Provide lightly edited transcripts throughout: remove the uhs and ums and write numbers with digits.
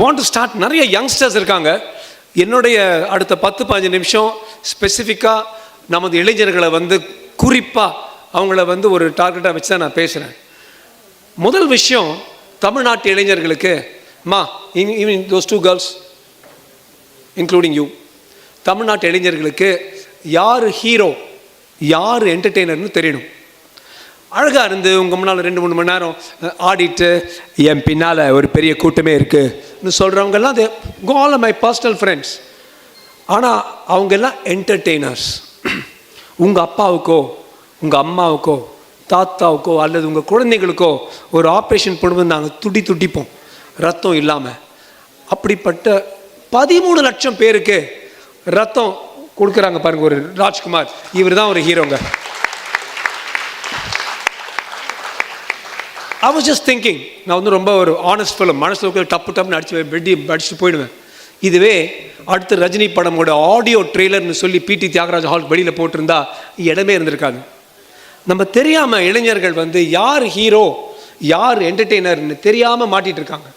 Want to start. நிறைய youngsters இருக்காங்க. என்னுடைய அடுத்த 10-15 நிமிஷம் ஸ்பெசிஃபிக்காக நமது இளைஞர்களை குறிப்பாக அவங்கள ஒரு டார்கெட்டாக வச்சு தான் நான் பேசுகிறேன். முதல் விஷயம், தமிழ்நாட்டு இளைஞர்களுக்கு even those 2 girls including you, தமிழ்நாட்டு இளைஞர்களுக்கு யார் ஹீரோ யார் என்டர்டெய்னர்னு தெரியணும். அழகாக இருந்து உங்கள் முன்னால் 2-3 மணி நேரம் ஆடிட்டு என் பின்னால் ஒரு பெரிய கூட்டமே இருக்குன்னு சொல்கிறவங்கெல்லாம் அது all my personal friends. ஆனால் அவங்கெல்லாம் என்டர்டெய்னர்ஸ். உங்கள் அப்பாவுக்கோ உங்கள் அம்மாவுக்கோ தாத்தாவுக்கோ அல்லது உங்கள் குழந்தைகளுக்கோ ஒரு ஆப்ரேஷன் பண்ணும்போது நாங்கள் துடிப்போம் ரத்தம் இல்லாமல். அப்படிப்பட்ட 13 லட்சம் பேருக்கு ரத்தம் கொடுக்குறாங்க பாருங்க ஒரு ராஜ்குமார். இவர் தான் ஒரு ஹீரோங்க. I was just thinking, நான் ரொம்ப ஒரு ஆனஸ்ட் ஃபிலிம், மனசில் டப்புன்னு அடிச்சுட்டு போயிடுவேன். இதுவே அடுத்து ரஜினி படமோட ஆடியோ ட்ரெய்லர்னு சொல்லி பிடி தியாகராஜ ஹால் வெளியில் போட்டிருந்தா இடமே இருந்திருக்காது. நம்ம தெரியாமல் இளைஞர்கள் யார் ஹீரோ யார் என்டர்டெய்னர்னு தெரியாமல் மாட்டிகிட்டு இருக்காங்க.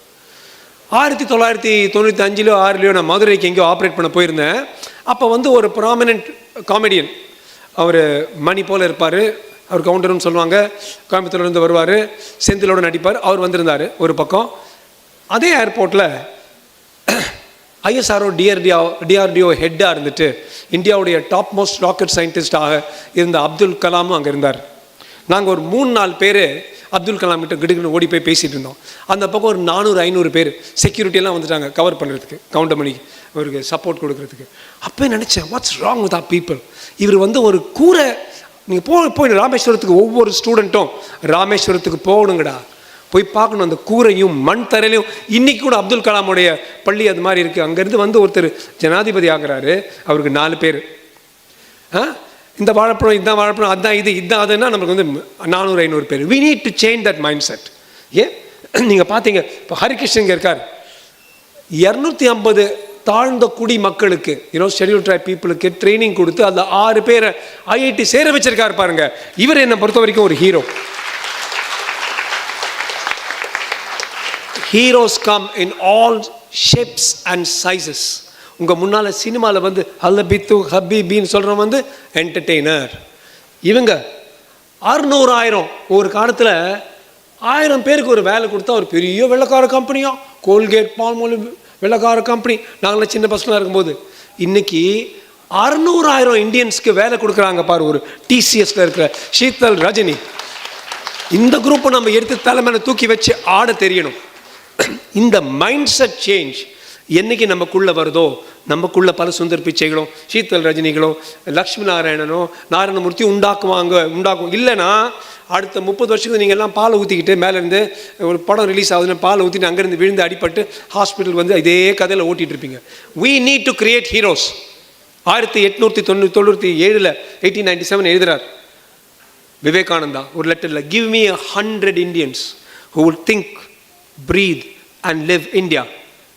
1995 6 நான் மதுரைக்கு எங்கேயோ ஆப்ரேட் பண்ண போயிருந்தேன். அப்போ ஒரு ப்ராமினென்ட் காமெடியன், அவர் மணி போல் இருப்பார், அவர் கவுண்டர்னு சொல்லுவாங்க, கோயம்புத்தூர்லேருந்து வருவார், செந்திலோடு நடிப்பார். அவர் வந்திருந்தார் ஒரு பக்கம். அதே ஏர்போர்ட்டில் ISRO DRDO ஹெட்டாக இருந்துட்டு இந்தியாவுடைய டாப் மோஸ்ட் ராக்கெட் சயின்டிஸ்டாக இருந்த அப்துல் கலாமும் அங்கே இருந்தார். நாங்கள் ஒரு 3-4 பேர் அப்துல் கலாம் கிட்ட கிடுக்குன்னு ஓடி போய் பேசிகிட்டு இருந்தோம். அந்த பக்கம் ஒரு 400-500 பேர் செக்யூரிட்டியெல்லாம் வந்துட்டாங்க கவர் பண்ணுறதுக்கு, கவுண்டமணிக்கு அவருக்கு சப்போர்ட் கொடுக்கறதுக்கு. அப்போ நினச்சேன், what's wrong with our people? இவர் ஒரு கூரை, நீங்கள் போய் ராமேஸ்வரத்துக்கு ஒவ்வொரு ஸ்டூடெண்ட்டும் ராமேஸ்வரத்துக்கு போகணுங்கடா, போய் பார்க்கணும் அந்த கூரையும் மண் தரையிலையும். இன்றைக்கி கூட அப்துல் கலாமுடைய பள்ளி அது மாதிரி இருக்குது. அங்கேருந்து ஒருத்தர் ஜனாதிபதி ஆகிறாரு, அவருக்கு 4 பேர். இந்த வாழைப்பழம் இதுதான் வாழைப்பழம், அதுதான் இதுதான் அதுன்னா நமக்கு 400-500 பேர். We need to change that mind set. நீங்கள் பார்த்தீங்க, இப்போ ஹரிகிருஷ்ணன் இருக்கார், 250 தாழ்ந்த குடி மக்களுக்கு ஷெட்யூல் ட்ரைப் பீப்புளுக்கு ட்ரைனிங் கொடுத்து அந்த 6 பேரை IIT சேர வச்சிருக்காரு பாருங்க. இவர் என்னை பொறுத்த வரைக்கும் ஒரு hero. Heroes come in all shapes and sizes. உங்கள் முன்னால் சினிமாவில் ஹல்லபித்து ஹபிபின்னு சொல்கிறவன் என்டர்டெய்னர். இவங்க 600-1000 ஒரு காலத்தில் 1000 பேருக்கு ஒரு வேலை கொடுத்தா ஒரு பெரிய வெள்ளக்கார கம்பெனியாக, கோல்கேட் பால்மோலிவ் வெள்ளக்கார கம்பெனி. நாங்களாம் சின்ன பசங்களாக இருக்கும்போது. இன்றைக்கி 600-1000 இந்தியன்ஸ்க்கு வேலை கொடுக்குறாங்க பாரு. ஒரு TCSல இருக்கிற ஷீத்தல், ரஜினி, இந்த குரூப்பை நம்ம எடுத்து தலைமையில தூக்கி வச்சு ஆட தெரியணும். இந்த மைண்ட் செட் சேஞ்ச் என்னைக்கு நமக்குள்ளே வருதோ, நமக்குள்ள பல சுந்தர் பிச்சைகளோ ஷீத்தல் ரஜினிகளோ லக்ஷ்மி நாராயணனோ நாராயணமூர்த்தி உண்டாக்கும். இல்லைன்னா அடுத்த 30 வருஷத்துக்கு நீங்கள் எல்லாம் பாலை ஊற்றிக்கிட்டு மேலேருந்து ஒரு படம் ரிலீஸ் ஆகுதுன்னு பாலை ஊற்றிட்டு அங்கேருந்து விழுந்து அடிப்பட்டு ஹாஸ்பிட்டல் இதே கதையில் ஓட்டிகிட்டு இருப்பீங்க. we need to create heroes. 1897 1897 எழுதுறார் விவேகானந்தா ஒரு லெட்டரில், give me 100 Indians who will think, breathe and live India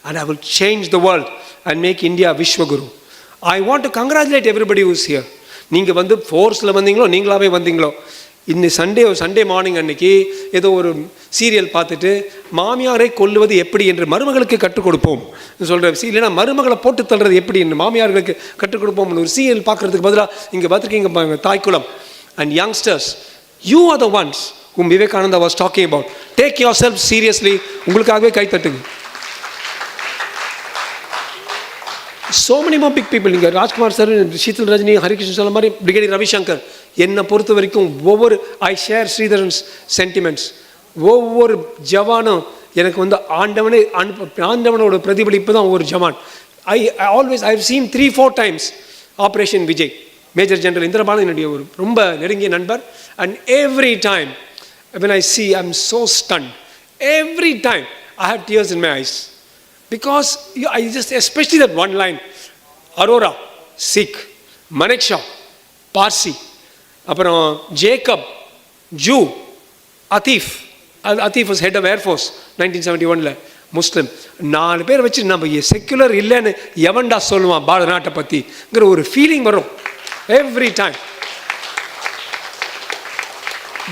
and I will change the world and make India Vishwaguru. I want to congratulate everybody who is here. நீங்கள் ஃபோர்ஸில் வந்தீங்களோ நீங்களாவே வந்தீங்களோ, இன்னைக்கு Sunday morning அன்னைக்கு ஏதோ ஒரு serial பார்த்துட்டு மாமியாரை கொல்லுவது எப்படி என்று மருமகளுக்கு கற்றுக் கொடுப்போம் சொல்கிற இல்லைன்னா மருமகளை போட்டு தள்ளுறது எப்படி என்று மாமியார்களுக்கு கற்றுக் கொடுப்போம்னு ஒரு சீரியல் பார்க்குறதுக்கு பதிலாக இங்கே பார்த்துருக்கீங்க தாய்க்குளம். And youngsters, you are the ones whom Vivekananda was talking about. Take yourself seriously. உங்களுக்காகவே கை தட்டுங்க. So many more big people. இங்கே ராஜ்குமார் சார், ஷீத்தல் ரஜினி, ஹரிகிருஷ்ணன் சொல்ல மாதிரி பிரிகேடியர் ரவிசங்கர். என்னை பொறுத்த வரைக்கும் ஒவ்வொரு ஐ ஷேர் ஸ்ரீதரன்ஸ் சென்டிமெண்ட்ஸ். ஒவ்வொரு ஜவானும் எனக்கு ஆண்டவனோட பிரதிபலிப்பு தான் ஒவ்வொரு jawan. I have seen 3-4 times operation Vijay. Major general Indrapalan என்னுடைய ஒரு ரொம்ப நெருங்கிய நண்பர். And every time when I see, I'm so stunned. Every time I have tears in my eyes because I just, especially that one line, Aurora, Sikh, Manekshaw, Parsi, அப்புறம் Jacob, Jew, Atif was head of Air Force 1971 முஸ்லிம். 4 பேர் வச்சு நம்ம secular இல்லைன்னு எவன்டா சொல்லுவான் பாரத நாட்டை பற்றிங்கிற ஒரு ஃபீலிங் வரும் every time.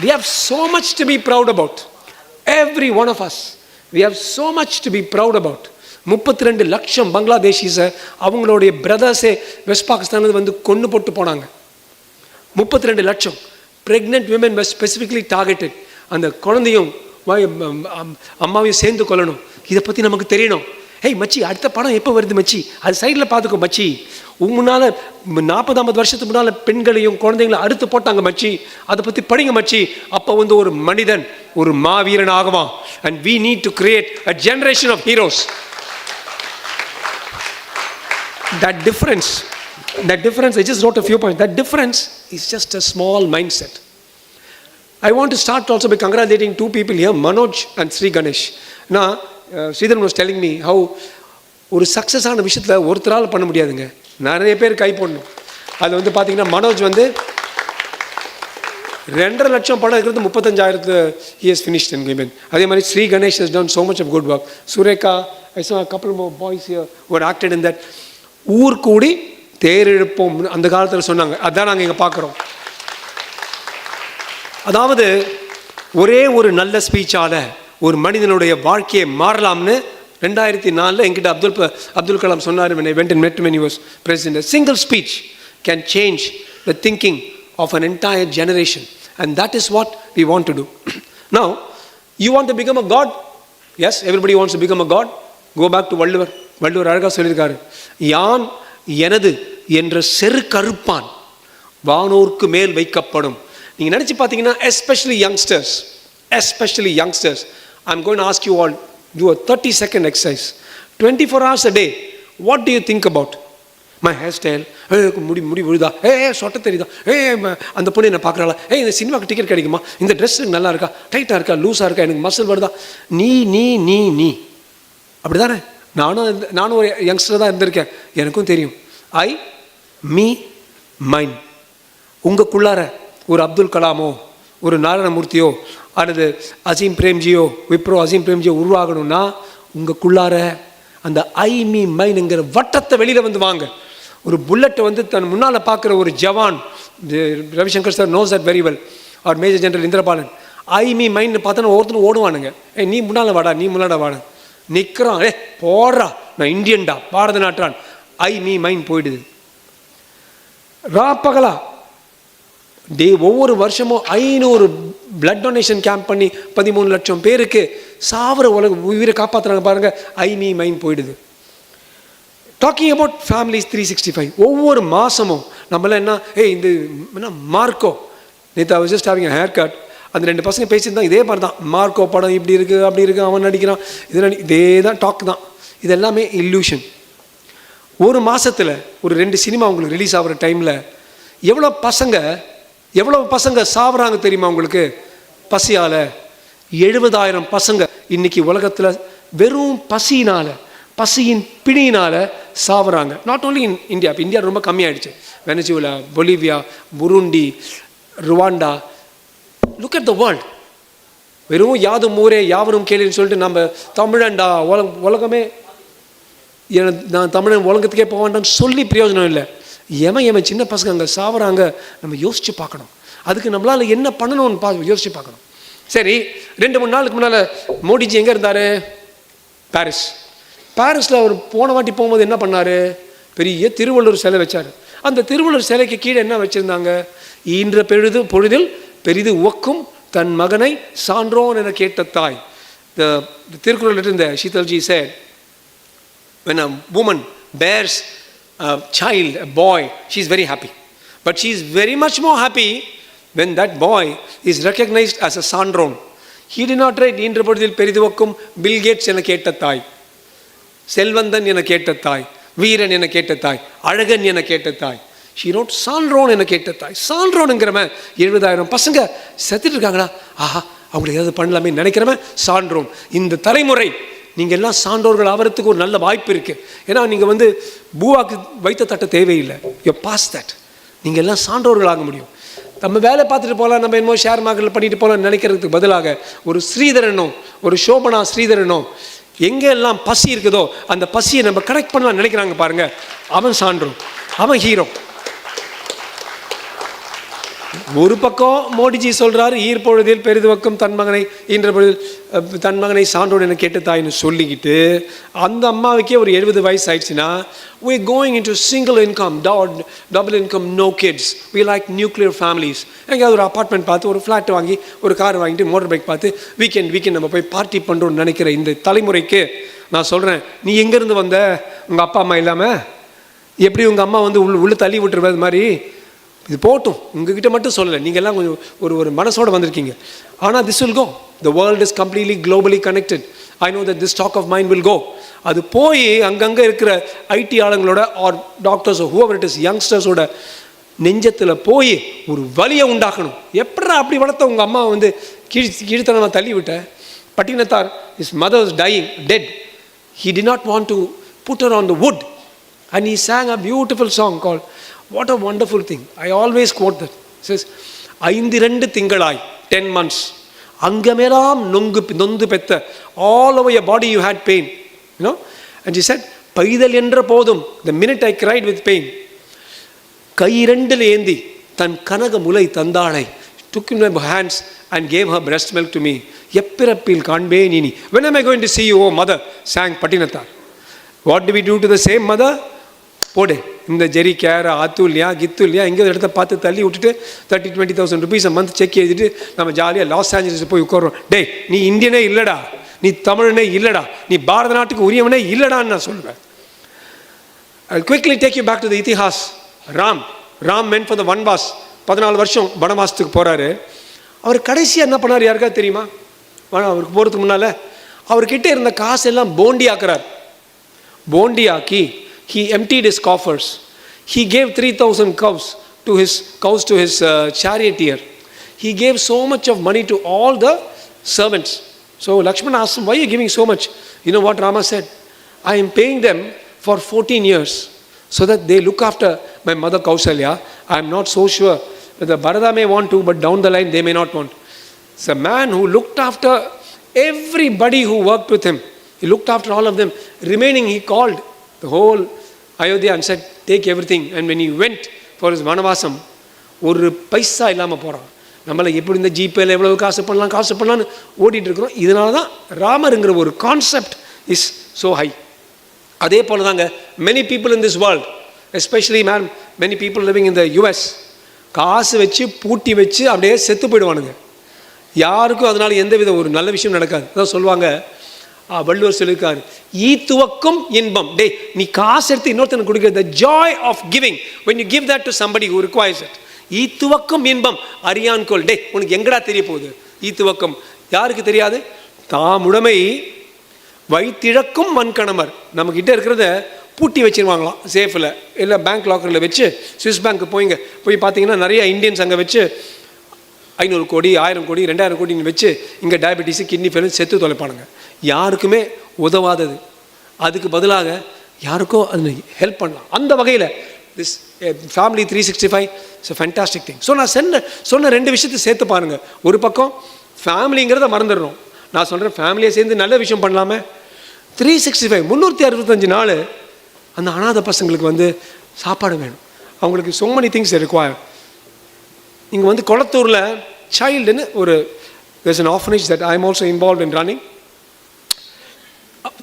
We have so much to be proud about. Every one of us. We have so much to be proud about. 32 லட்சம் பங்களாதேஷிஸை அவங்களுடைய பிரதர்ஸே வெஸ்ட் பாகிஸ்தானில் வந்து கொண்டு போட்டு போனாங்க. 32 லட்சம் pregnant women was specifically targeted. அந்த குழந்தையும் அம்மாவையும் சேர்ந்து கொள்ளணும். இதை பற்றி நமக்கு தெரியணும். ஹேய் மச்சி, அடுத்த படம் எப்போ வருது மச்சி, அது சைடில் பார்த்துக்கோ மச்சி. முன்னால் 40-50 வருஷத்துக்கு முன்னால் பெண்களையும் குழந்தைங்களையும் அறுத்து போட்டாங்க மச்சி, அதை பற்றி படிங்க மச்சி. அப்போ வந்து ஒரு மனிதன் ஒரு மாவீரன் ஆகுவான். and we need to create a generation of heroes. That difference, I just wrote a few points. That difference is just a small mindset. I want to start also by congratulating two people here, Manoj and Sri Ganesh. Now, Sridharan was telling me how ஒரு சக்ஸஸான விஷயத்தில் ஒருத்தரால் பண்ண முடியாதுங்க, நிறைய பேர் கை போடணும். அது வந்து பார்த்தீங்கன்னா மனோஜ் வந்து 2.5 லட்சம் படம் இருக்கிறது 35,000 he has finished in women. அதே மாதிரி Sri Ganesh has done so much of good work. Sureka, I saw a couple more boys here who had acted in that. ஊர் கூடி தேரெழுப்போம் அந்த காலத்தில் சொன்னாங்க. அதான் நாங்கள் இங்கே பார்க்குறோம். அதாவது ஒரே ஒரு நல்ல ஸ்பீச்சால் ஒரு மனிதனுடைய வாழ்க்கையை மாறலாம்னு 2004 என்கிட்ட அப்துல் கலாம் சொன்னார். when I went and met him when he was president. A single speech can change the thinking of an entire generation, and that is what we want to do. Now, you want to become a god? Yes, everybody wants to become a god. Go back to Valluvar அழகாக சொல்லியிருக்காரு, யான் எனது என்ற செரு கருப்பான் வானோர்க்கு மேல் வைக்கப்படும். நீங்கள் நினச்சி பார்த்தீங்கன்னா especially youngsters, I'm going to ask you all, do a 30-second exercise, 24 hours a day. What do you think about? My hairstyle, முடி விழுதா, சொட்ட தெரியுதா, அந்த பொண்ணு என்ன பார்க்குறாளா, இந்த சினிமாவுக்கு டிக்கெட் கிடைக்குமா, இந்த ட்ரெஸ் நல்லா இருக்கா, டைட்டாக இருக்கா, லூஸாக இருக்கா, எனக்கு மசில் வருதா, நீ அப்படி தானே? நானும் ஒரு யங்ஸ்டர் தான் இருந்திருக்கேன், எனக்கும் தெரியும். Me mind. உங்களுக்குள்ளார ஒரு அப்துல் கலாமோ ஒரு நாராயணமூர்த்தியோ அல்லது அசீம் பிரேம்ஜியோ உருவாகணும்னா உங்களுக்குள்ளார அந்த மீ மைண்டுங்கிற வட்டத்தை வெளியில் வந்து வாங்க. ஒரு புல்லட்டை வந்து தன் முன்னால் பார்க்குற ஒரு jawan, Ravishankar sir knows that very well, or major general Indrapalan, me mind பார்த்தோன்னா ஒவ்வொருத்தரும் ஓடுவானுங்க. நீ முன்னால் வாடா நிற்கிறான், போடுறா நான் இந்தியன்டா, பாரத நாட்டான், மீ மைண்ட் போயிடுது. ராப்பகலா ஒவ்வொரு வருஷமும் 500 பிளட் டொனேஷன் கேம்ப் பண்ணி 13 லட்சம் பேருக்கு சாவர உயிரை காப்பாற்றுறாங்க பாருங்க. மீ மைண்ட் போயிடுது. டாக்கிங் அபவுட் ஃபேமிலிஸ் 365, ஒவ்வொரு மாதமும் நம்மளாம் என்ன மார்க்கோ, நேற்று I was just having a haircut, அந்த 2 பசங்க பேசியிருந்தான் இதே மாதிரி தான். மார்க்கோ படம் இப்படி இருக்குது அப்படி இருக்குது, அவன் நடிக்கிறான், இதே தான் டாக் தான். இது எல்லாமே இல்லூஷன். ஒரு மாதத்தில் ஒரு 2 சினிமா உங்களுக்கு ரிலீஸ் ஆகிற டைமில் எவ்வளோ பசங்க சாவுறாங்க தெரியுமா உங்களுக்கு? பசியால் 70,000 பசங்க இன்னைக்கு உலகத்தில் வெறும் பசியின் பிணியினால் சாவுறாங்க. நாட் ஓன்லி இன் இந்தியா, இப்போ இந்தியா ரொம்ப கம்மியாயிடுச்சு. Venezuela, Bolivia, Burundi, Rwanda, look at the world. வெறும் யாதும் ஊரே யாவரும் கேளுன்னு சொல்லிட்டு நம்ம தமிழன்டா உலகமே நான் தமிழன் உலகத்துக்கே போக வேண்டாம்னு சொல்லி பிரயோஜனம் இல்லை. எவன் சின்ன பசங்க அங்கே சாவுறாங்க, நம்ம யோசித்து பார்க்கணும். அதுக்கு நம்மளால் என்ன பண்ணணும்னு யோசித்து பார்க்கணும். சரி, 2-3 நாளுக்கு முன்னால் மோடிஜி எங்கே இருந்தார்? பாரிஸில் அவர் போன வாட்டி போகும்போது என்ன பண்ணார்? பெரிய திருவள்ளுவர் சிலை வச்சார். அந்த திருவள்ளுவர் சிலைக்கு கீழே என்ன வச்சுருந்தாங்க? ஈன்ற பொழுதில் பெரிது உவக்கும் தன் மகனை சான்றோன் என கேட்ட தாய். திருக்குறள் இருந்த Sheetalji said, when a woman bears a child, a boy, she is very happy. But she is very much more happy when that boy is recognized as a sandron. He did not write ஈன்ற பொழுதில் பெரிதுவக்கும் bill Gates என கேட்ட தாய், செல்வந்தன் என கேட்ட தாய், வீரன் என கேட்ட தாய், அழகன் என கேட்ட தாய். She wrote சான்றோன் என கேட்ட தாய். சான்றோனுங்கிறவன் 70,000 பசங்க செத்துட்டு இருக்காங்களா, ஆஹா அவங்களுக்கு ஏதாவது பண்ணலாமே நினைக்கிறவன் சான்றோன். இந்த தலைமுறை நீங்கள் எல்லாம் சான்றோர்கள் ஆகிறதுக்கு ஒரு நல்ல வாய்ப்பு இருக்குது. ஏன்னா நீங்கள் வந்து பூவாக்கு வைத்த தட்ட தேவையில்லை. You pass that. நீங்கள் எல்லாம் சான்றோர்கள் ஆக முடியும். நம்ம வேலை பார்த்துட்டு போகலாம், நம்ம என்னமோ ஷேர் மார்க்கெட்டில் பண்ணிட்டு போகலாம்னு நினைக்கிறதுக்கு பதிலாக ஒரு ஸ்ரீதரனோ ஒரு சோபனா ஸ்ரீதரனோ எங்கெல்லாம் பசி இருக்குதோ அந்த பசியை நம்ம கனெக்ட் பண்ணலாம் நினைக்கிறாங்க பாருங்க, அவன் சான்றோன், அவன் ஹீரோ. ஒரு பக்கம் மோடிஜி சொல்றாரு, ஈர்ப்பொழுதில் பெரிதுவக்கும் தன் மகனை ஈன்ற பொழுதில் தன் மகனை சான்றோடு என கேட்ட தாயின்னு சொல்லிக்கிட்டு, அந்த அம்மாவுக்கே ஒரு 70 வயசு ஆயிடுச்சுன்னா, we are going into single income, double income, no kids, we like nuclear families. எங்கேயாவது ஒரு அப்பார்ட்மெண்ட் பார்த்து, ஒரு ஃப்ளாட் வாங்கி, ஒரு கார் வாங்கிட்டு, மோட்டர் பைக் பார்த்து வீக்கெண்ட் நம்ம போய் பார்ட்டி பண்ணுறோம்னு நினைக்கிற இந்த தலைமுறைக்கு நான் சொல்கிறேன், நீ எங்கேருந்து வந்த? உங்கள் அப்பா அம்மா இல்லாமல் எப்படி உங்கள் அம்மா வந்து உள்ளே தள்ளி விட்டுருவது மாதிரி? இது போட்டும், உங்ககிட்ட மட்டும் சொல்லலை, நீங்கள் எல்லாம் கொஞ்சம் ஒரு மனசோடு வந்திருக்கீங்க. ஆனால் this will go. The world is completely globally connected. I know that this talk of mine will go. அது போய் அங்கங்கே இருக்கிற ஐடி ஆளுங்களோட ஆர் டாக்டர்ஸோ whoever it is யங்ஸ்டர்ஸோட நெஞ்சத்தில் போய் ஒரு வலியை உண்டாக்கணும். எப்படா அப்படி வளர்த்த உங்கள் அம்மா வந்து கீழ்த்தனமாக தள்ளி விட்ட? Pattinathar, his mother was dying, dead. He did not want to put her on the wood. And he sang a beautiful song called, what a wonderful thing. I always quote that. It says, 5 திங்களாய் 10 months. அங்கமெல்லாம் நொந்து பெத்த, all over your body you had pain. You know? And she said, பைதல் என்ற போதும், the minute I cried with pain, கை 2 ஏந்தி தன் கனக முலை தந்தாளை, took in my hands and gave her breast milk to me. எப்பிறப்பில் காண்பேன் இனி. When am I going to see you, oh mother? sang Pattinathar. What do we do to the same mother? போடு, இந்த ஜெரி care ஆத்துல்லையா கித்துல்லையா எங்கேயோ இடத்த பார்த்து தள்ளி விட்டுட்டு 30,000-20,000 rupees மந்த் செக் எழுதிட்டு நம்ம ஜாலியாக லாஸ் ஏஞ்சல்ஸ் போய் உட்காரோம். டேய், நீ இந்தியனே இல்லைடா, நீ தமிழனே இல்லைடா, நீ பாரத நாட்டுக்கு உரியவனே இல்லைடான்னு நான் சொல்லுவேன். I'll quickly take you back to the இதிஹாஸ். Ram meant for the வன்வாஸ். 14 வருஷம் வனவாசத்துக்கு போகிறாரு. அவர் கடைசியாக என்ன பண்ணார் யாருக்காவது தெரியுமா? அவருக்கு போகிறதுக்கு முன்னால் அவர்கிட்ட இருந்த காசு எல்லாம் போண்டி ஆக்குறார். போண்டி ஆக்கி he emptied his coffers. He gave 3,000 cows to his charioteer. He gave so much of money to all the servants. So Lakshmana asked him, why are you giving so much? You know what Rama said? I am paying them for 14 years so that they look after my mother Kausalya. I am not so sure that the Bharata may want to, but down the line they may not want. It's a man who looked after everybody who worked with him. He looked after all of them. Remaining, he called the whole Ayodhya and said, take everything. And when he went for his vanavasam, ஒரு பைசா இல்லாமல் போகிறான். நம்மளை எப்படி இந்த ஜிபேல எவ்வளவு காசு பண்ணலான்னு ஓடிட்டு இருக்கிறோம். இதனால தான் ராமருங்கிற ஒரு கான்செப்ட் இஸ் ஸோ ஹை. அதே போல தாங்க many people in this world, especially many people living in the US, காசு வச்சு பூட்டி வச்சு அப்படியே செத்து போயிடுவானுங்க. யாருக்கும் அதனால் எந்தவித ஒரு நல்ல விஷயம் நடக்காது. அதான் சொல்லுவாங்க, வள்ளுவர் சொல்லியிருக்காரு, ஈத்துவக்கும் இன்பம். டே, நீ காசு எடுத்து இன்னொருத்தனுக்கு கொடுக்குற the joy of giving, when you give that to somebody who requires it, ஈத்துவக்கும் இன்பம் அறியான்கொள். டே, உனக்கு எங்கடா தெரிய போகுது ஈத்துவக்கம்? யாருக்கு தெரியாது? தாமுடைமை வைத்திழக்கும் மண்கணமர். நம்மக்கிட்ட இருக்கிறத பூட்டி வச்சுருவாங்களாம் சேஃபில், இல்லை பேங்க் லாக்கரில் வச்சு. சுவிஸ் பேங்க்கு போய் பார்த்தீங்கன்னா நிறைய இந்தியன்ஸ் அங்கே வச்சு 500 கோடி 1000 கோடி 2000 கோடின்னு வச்சு இங்கே டயபெட்டிஸு கிட்னி ஃபெயிலும் செத்து தொலைப்பானுங்க. யாருக்குமே உதவாதது. அதுக்கு பதிலாக யாருக்கோ அது ஹெல்ப் பண்ணலாம். அந்த வகையில் this family 365 it's a fantastic thing. So நான் சொன்ன 2 விஷயத்தை சேர்த்து பாருங்கள். ஒரு பக்கம் ஃபேமிலிங்கிறத மறந்துடுறோம். நான் சொல்கிறேன், ஃபேமிலியை சேர்ந்து நல்ல விஷயம் பண்ணலாமே. 365 365 நாள் அந்த அனாதை பசங்களுக்கு வந்து சாப்பாடு வேணும். அவங்களுக்கு so many things they require. இங்கே வந்து கொளத்தூரில் சைல்டுன்னு there's an orphanage that I am also involved in running.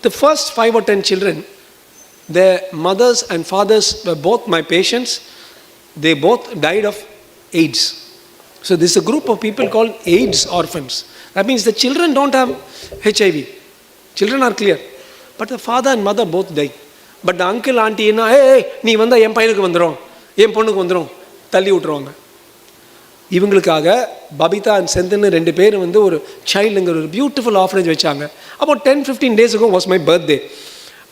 The first 5 or 10 children, their mothers and fathers were both my patients. They both died of AIDS. So this is a group of people called AIDS orphans. That means the children don't have HIV. Children are clear. But the father and mother both died. But the uncle, auntie, நீ வந்தால் என் பையனுக்கு வந்துடும், என் பொண்ணுக்கு வந்துடும், தள்ளி விட்டுருவாங்க. இவங்களுக்காக Babita and செந்தில்னு 2 பேர் வந்து ஒரு சைல்டுங்கிற ஒரு பியூட்டிஃபுல் ஆர்ஃபனேஜ் வச்சாங்க. அப்போ 10-15 days ago was my birthday.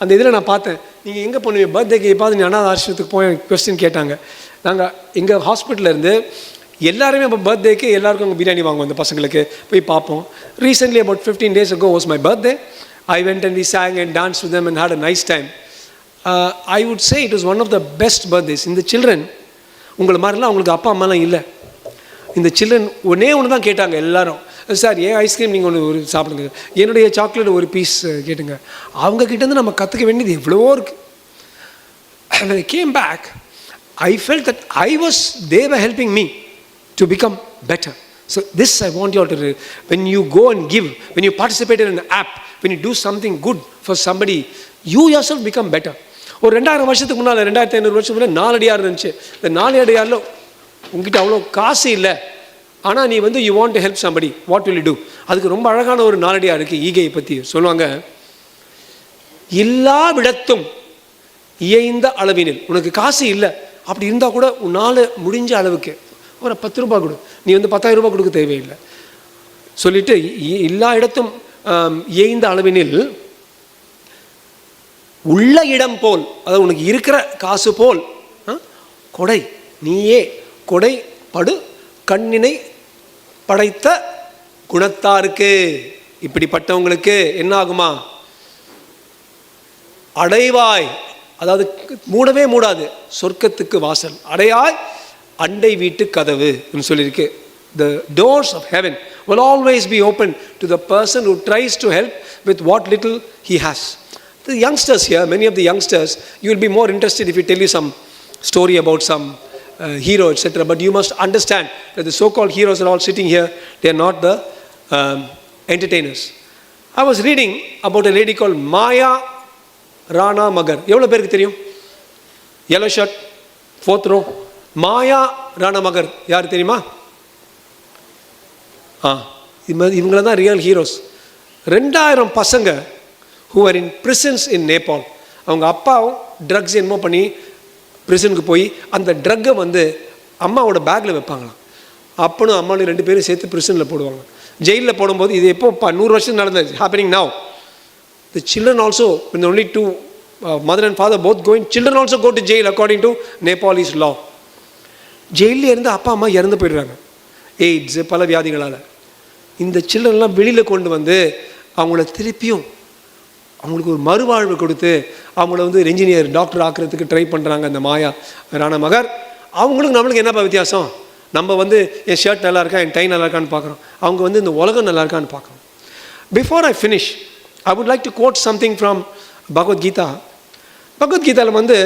அந்த இதில் நான் பார்த்தேன், நீங்கள் எங்கே பண்ணுவீங்க பர்த்டேக்கு? எப்பாவது நீ அனாதை ஆசிரமத்துக்கு போய் கொஸ்டின் கேட்டாங்க. நாங்கள் எங்கள் ஹாஸ்பிட்டலேருந்து எல்லாருமே இப்போ பர்த்டேக்கு எல்லாருக்கும் அங்கே பிரியாணி வாங்குவோம். அந்த பசங்களுக்கு போய் பார்ப்போம். Recently about 15 days ago was my birthday. I went and we sang and danced with them and had a nice time. I would say it was one of the best birthdays. இந்த children உங்களை மாதிரிலாம் அவங்களுக்கு அப்பா அம்மாலாம் இல்லை. இந்த children ஒன்று தான் கேட்டாங்க எல்லாரும். சார், ஏன் ஐஸ்கிரீம் நீங்கள் ஒரு சாப்பிடுங்க, என்னுடைய சாக்லேட் ஒரு பீஸ் கேட்டுங்க. அவங்கக்கிட்டேருந்து நம்ம கற்றுக்க வேண்டியது எவ்வளவோ இருக்குது. When I came back, I felt that they were helping me. to become better. So this I want you all to, when you go and give, when you participate in an app, when you do something good for somebody, you yourself become better. ஒரு 2000 வருஷத்துக்கு முன்னால், 2500 வருஷத்துக்கு முன்னாடி 4 அடியார் இருந்துச்சு. இந்த 4 அடியாரில் உங்ககிட்ட அவ்வளோ காசு இல்லை, ஆனால் நீ வந்து you want to help somebody, what will you do? அதுக்கு ரொம்ப அழகான ஒரு 4 அடியார் இருக்குது. ஈகையை பற்றி சொல்லுவாங்க, எல்லா விடத்தும் இயைந்த அளவினில். உனக்கு காசு இல்லை, அப்படி இருந்தால் கூட உன்னால் முடிஞ்ச அளவுக்கு ஒரு 10 ரூபாய் கொடு, நீ வந்து 10,000 ரூபாய் கொடுக்க தேவையில்லை சொல்லிட்டு, எல்லா இடத்தும் இயைந்த அளவினில் உள்ள இடம் போல், அதாவது உனக்கு இருக்கிற காசு போல் கொடை, நீயே கொடை படு கண்ணினை படைத்த குணத்தாருக்கு. இப்படிப்பட்டவங்களுக்கு என்ன ஆகுமா? அடைவாய், அதாவது மூடவே மூடாது, சொர்க்கத்துக்கு வாசல். அடையாய் அண்டை வீட்டு கதவு சொல்லியிருக்கு. The doors of heaven will always be open to the person who tries to help with what little he has. The youngsters here, many of the youngsters, you will be more interested if we tell you some story about some hero, etc. But you must understand that the so-called heroes are all sitting here. They are not the entertainers. I was reading about a lady called Maya Rana Magar. எவ்வளோ பேருக்கு தெரியும்? yellow shirt, 4th row. மாயா ராணா மகர் யார் தெரியுமா? இவங்கள தான் real heroes. 2000 பசங்க who are in prisons in Nepal. அவங்க அப்பாவும் ட்ரக்ஸ் என்னமோ பண்ணி பிரிசனுக்கு போய் அந்த ட்ரக்கை வந்து அம்மாவோட பேக்கில் வைப்பாங்களாம். அப்பனும் அம்மாவும் 2 பேரும் சேர்த்து பிரிசனில் போடுவாங்க. ஜெயிலில் போடும்போது, இது எப்போ 100 வருஷம் நடந்தது, happening now. The children also, when only 2 mother and father both going, children also go to jail according to Nepalese law. ஜெயிலே இருந்து அப்பா அம்மா இறந்து போயிடுறாங்க, எய்ட்ஸு பல வியாதிகளால். இந்த சில்ட்ரன்லாம் வெளியில் கொண்டு வந்து அவங்கள திருப்பியும் அவங்களுக்கு ஒரு மறுவாழ்வு கொடுத்து அவங்கள வந்து இன்ஜினியர் டாக்டர் ஆக்கிறதுக்கு ட்ரை பண்ணுறாங்க அந்த மாயா ராணா மகர். அவங்களுக்கு நம்மளுக்கு என்னப்பா வித்தியாசம்? நம்ம வந்து என் ஷர்ட் நல்லா இருக்கா, என் டை நல்லா இருக்கான்னு பார்க்குறோம். அவங்க வந்து இந்த உலகம் நல்லா இருக்கான்னு பார்க்குறோம். Before I finish, I would like to quote something from Bhagavad Gita. பகவத்கீதாவில் வந்து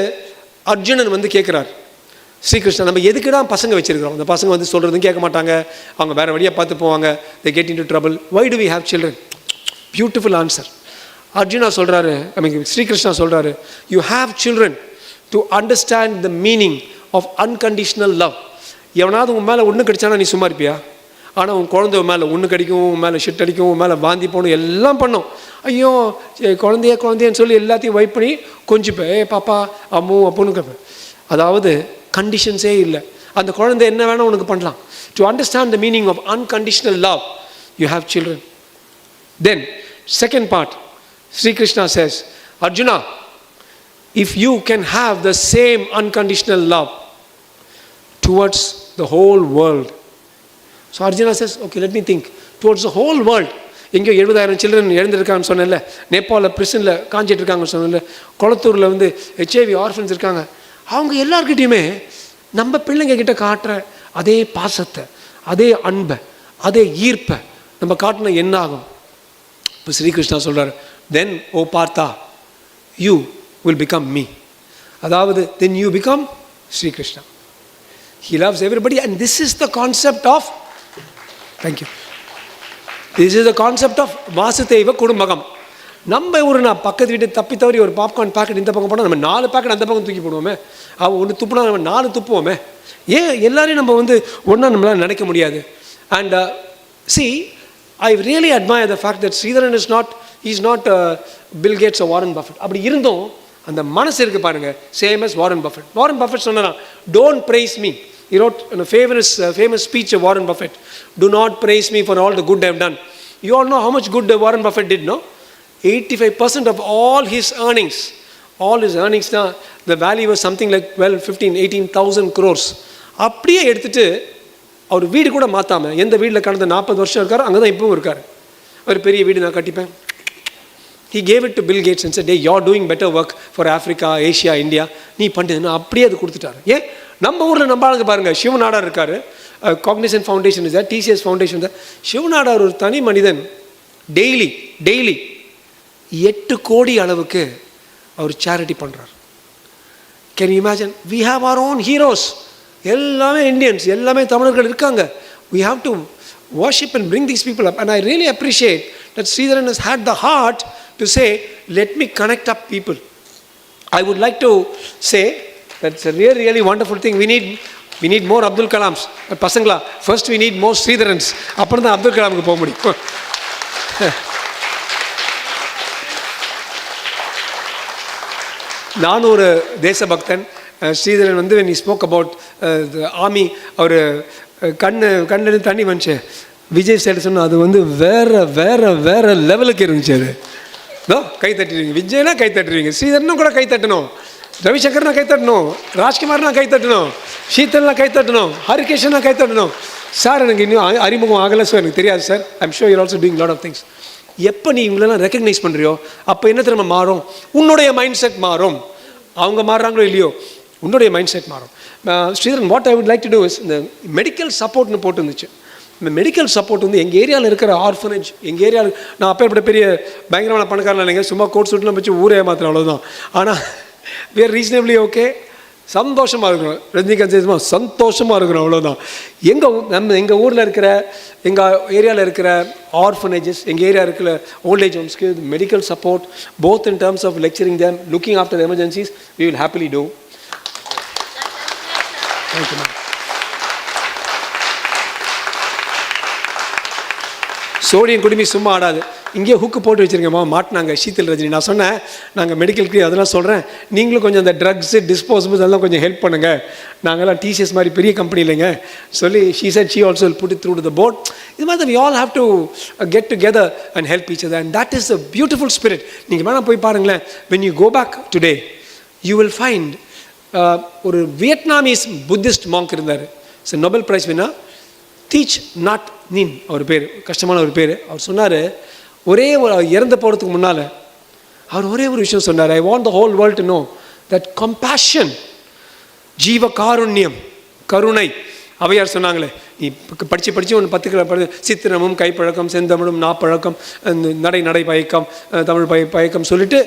அர்ஜுனன் வந்து கேட்குறார், ஸ்ரீகிருஷ்ணன், நம்ம எதுக்குடா பசங்க வச்சுருக்கிறோம்? அந்த பசங்க வந்து சொல்கிறதும் கேட்க மாட்டாங்க, அவங்க வேறு வழியாக பார்த்து போவாங்க, they get into trouble. Why do we have children? Beautiful answer. Arjuna சொல்கிறாரு, ஸ்ரீகிருஷ்ணா சொல்கிறாரு, you have children to understand the meaning of unconditional love. எவனாவது உன் மேலே ஒன்று கடிச்சானா நீ சும்மா இருப்பியா? ஆனால் உன் குழந்தை உன் மேலே ஒன்று கடிக்கும், உன் மேலே ஷிட் அடிக்கும், உன் மேலே வாந்தி போகணும், எல்லாம் பண்ணும். ஐயோ குழந்தையன்னு சொல்லி எல்லாத்தையும் வைப் பண்ணி கொஞ்சிப்பேன், பாப்பா அம்மு அப்புன்னு கேட்பேன். அதாவது கண்டிஷன்ஸே இல்லை, அந்த குழந்தை என்ன வேணால் உனக்கு பண்ணலாம். To understand the meaning of unconditional love, you have children. Then second part, Sri Krishna says, Arjuna, if you can have the same unconditional love towards the whole world. So Arjuna says, okay, let me think. Towards the whole world. எங்கேயோ 70,000 children எழுந்திருக்கான்னு சொன்னேன்ல, நேபாளில் பிரிசனில் காஞ்சிட்டு இருக்காங்கன்னு சொன்னேன்ல, கொளத்தூரில் வந்து HIV orphans இருக்காங்க. அவங்க எல்லார்கிட்டையுமே நம்ம பிள்ளைங்க கிட்ட காட்டுற அதே பாசத்தை, அதே அன்பை, அதே ஈர்ப்பை நம்ம காட்டினா என்ன ஆகும்? இப்போ ஸ்ரீகிருஷ்ணா சொல்கிறார், தென் ஓ பார்த்தா யூ வில் பிகம் மீ. அதாவது then you become Sri Krishna. He loves everybody and this is the concept of, thank you, this is the concept of Vasudhaiva Kutumbakam. நம்ம ஒரு பக்கத்து வீட்டு தப்பி தவறி ஒரு பாப்கார்ன் பேக்கெட் இந்த பக்கம் போனால் நம்ம 4 பேக்கெட் அந்த பக்கம் தூக்கி போடுவோமே, அவன் ஒன்று துப்புனா நம்ம 4 துப்புவோமே. ஏன் எல்லாரையும் நம்ம வந்து ஒன்றா நம்மளால் நினைக்க முடியாது? And see, I really admire the fact that Sridharan is not, he is not Bill Gates or Warren Buffett. அப்படி இருந்தும் அந்த மனசு இருக்குது பாருங்கள், same as Warren Buffett. Warren Buffett சொன்னா, don't praise me. He wrote in a famous speech of Warren Buffett, do not praise me for all the good I have done. You all know how much good Warren Buffett did, no? 85% of all his earnings, now the value was something like 18,000 crores. அப்படியே எடுத்துட்டு அவர் வீடு கூட மாற்றாமல், எந்த வீட்டில் கடந்த 40 வருஷம் இருக்காரோ அங்கே தான் இப்பவும் இருக்கார். ஒரு பெரிய வீடு நான் கட்டிப்பேன். He gave it to Bill Gates and said, hey, you're doing better work for Africa, Asia, India. நீ பண்ணுன்னு அப்படியே அது கொடுத்துட்டாரு. ஏன் நம்ம ஊரில் நம்ம ஆளுங்க பாருங்கள், சிவநாடார் இருக்கார், Cognizant foundation is there, TCS foundation there. Shiv Nadar ஒரு தனி மனிதன், டெய்லி 8 கோடி அளவுக்கு அவர் சேரிட்டி பண்ணுறார். Can you imagine? We have our own heroes. எல்லாமே இந்தியன்ஸ், எல்லாமே தமிழர்கள் இருக்காங்க. We have to worship and bring these people up. And I really appreciate that Sridharan has had the heart to say, let me connect up people. I would like to say that's a really, really wonderful thing. We need more Abdul Kalams. பசங்களா, first we need more Sridharans. அப்புறம் தான் அப்துல் கலாமுக்கு போக முடியும். நான் ஒரு தேசபக்தன். ஸ்ரீதரன் வந்து when he spoke about the army, அவர் கண்ணு தண்ணி வந்துச்சு. விஜய் சார் சொன்னால் அது வந்து வேற லெவலுக்கு இருந்துச்சு. அது கை தட்டுறீங்க, விஜய்னா கை தட்டுறீங்க, ஸ்ரீதரனும் கூட கை தட்டணும், ரவிசங்கர்னா கை தட்டணும், ராஜ்குமார்னா கை தட்டணும், ஷீதல்னா கை தட்டணும், ஹரிகேஷனா கை தட்டணும். சார் எனக்கு இன்னும் அறிமுகம் ஆகலை சார், எனக்கு தெரியாது sir. I'm sure you're also doing lot of things. எப்போ நீ இவங்களெல்லாம் ரெக்கக்னைஸ் பண்ணுறியோ அப்போ என்ன திரும்ப மாறும்? உன்னுடைய மைண்ட் செட் மாறும். அவங்க மாறுறாங்களோ இல்லையோ, உன்னுடைய மைண்ட் செட் மாறும். Sridharan, what I would like to do is, இந்த மெடிக்கல் சப்போர்ட்னு போட்டு இருந்துச்சு. இந்த மெடிக்கல் சப்போர்ட் வந்து எங்கள் ஏரியாவில் இருக்கிற ஆர்ஃபனேஜ், எங்கள் ஏரியாவில் நான் அப்போ இப்படி பெரிய பயங்கரமான பணக்காரன் இல்லைங்க, சும்மா கோட் சூட்லாம் வச்சு ஊரே மாத்திரம், அவ்வளோதான். ஆனால் we are reasonably okay. சந்தோஷமாக இருக்கிறோம், ரஜினிகாந்த் சேதுமா சந்தோஷமாக இருக்கிறோம், அவ்வளோதான். எங்கள் ஊரில் இருக்கிற, எங்கள் ஏரியாவில் இருக்கிற ஆர்ஃபனேஜஸ், எங்கள் ஏரியா இருக்கிற ஓல்ட் ஏஜ் ஹோம்ஸ்க்கு medical support, both in terms of lecturing them, looking after emergencies, we will happily do. Thank you, ma'am. சோடியம் குடுமி சும்மா ஆடாது. இங்கேயே ஹுக்கு போட்டு வச்சுருக்கேம்மா, மாட்டினாங்க ஷீத்தல் ரஜினி. நான் சொன்னேன் நாங்கள் மெடிக்கலுக்கு அதெல்லாம் சொல்கிறேன், நீங்களும் கொஞ்சம் அந்த ட்ரக்ஸு டிஸ்போசபிள்ஸ் அதெல்லாம் கொஞ்சம் ஹெல்ப் பண்ணுங்கள், நாங்கள்லாம் டிசிஎஸ் மாதிரி பெரிய கம்பெனி இல்லைங்க சொல்லி she said she also put it through to the board. இது மாதிரி we all have to get together and help each other, and that is a beautiful spirit. நீங்கள் வேணால் போய் பாருங்களேன், when you go back today you will find ஒரு Vietnamese Buddhist Monk இருந்தார், Nobel prize winner, தீச் not நீன் அவர் பேர், கஷ்டமான ஒரு பேர். அவர் சொன்னார், ஒரே ஒரு இறந்து போகிறதுக்கு முன்னால் அவர் ஒரே ஒரு விஷயம் சொன்னார், I want the whole world to know that compassion, ஜீவ காருண்யம், கருணை. அவையார் சொன்னாங்களே, நீ படித்து ஒன்று 10 கிலோ சித்திரமும் கைப்பழக்கம், செந்தமிழும் நாப்பழக்கம், நடை பயக்கம், தமிழ் பயக்கம் சொல்லிட்டு,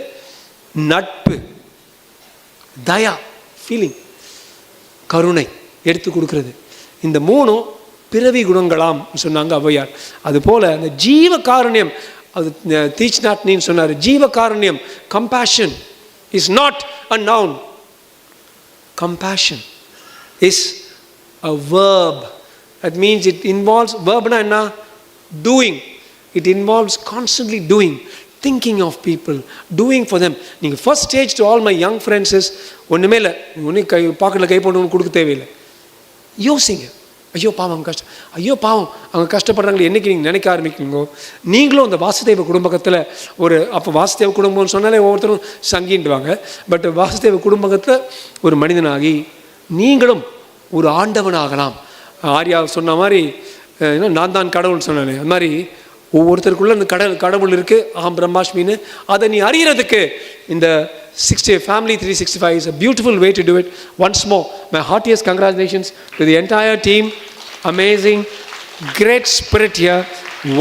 நட்பு, தயா, ஃபீலிங், கருணை எடுத்து கொடுக்கறது, இந்த 3 பிறவி குணங்களாம் சொன்னாங்க ஔவையார். அதுபோல் அந்த ஜீவ காருண்யம், அது தீச் நாட் நீன்னு சொன்னார். ஜீவ காருண்யம், compassion is not a noun, compassion is a verb. That means it involves, verbனா என்ன, doing. It involves constantly doing, thinking of people, doing for them. நீங்கள் first stage to all my young friends is, ஒன்றுமே இல்லை, ஒன்றும் பாக்கெட்டில் கை போட்டு கொடுக்க தேவையில்லை, யோசிங்க. ஐயோ பாவம் அவங்க ஐயோ பாவம் அவங்க கஷ்டப்படுறாங்களே, என்றைக்கு நீங்கள் நினைக்க ஆரம்பிக்கிறீங்களோ, நீங்களும் அந்த வாசுதேவ குடும்பத்தில் ஒரு, அப்போ வாசுதேவ குடும்பம்னு சொன்னாலே ஒவ்வொருத்தரும் சங்கின்டுவாங்க, பட் வாசுதேவ குடும்பத்தில் ஒரு மனிதனாகி நீங்களும் ஒரு ஆண்டவனாகலாம். ஆர்யா சொன்ன மாதிரி, நான் தான் கடவுள் சொன்னேன், அது மாதிரி ஒவ்வொருத்தருக்குள்ள அந்த கடவுள் இருக்குது, ஆம் பிரம்மாஷ்மின்னு, அதை நீ அறியறதுக்கு இந்த 60 Family 365 is a beautiful way to do it. Once more, my heartiest congratulations to the entire team. Amazing, great spirit here,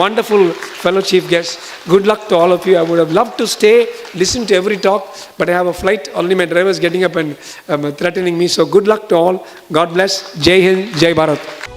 wonderful fellow chief guests. Good luck to all of you. I would have loved to stay, listen to every talk, but I have a flight. Already my driver is getting up and threatening me. So good luck to all. God bless. Jai Hind, Jai Bharat.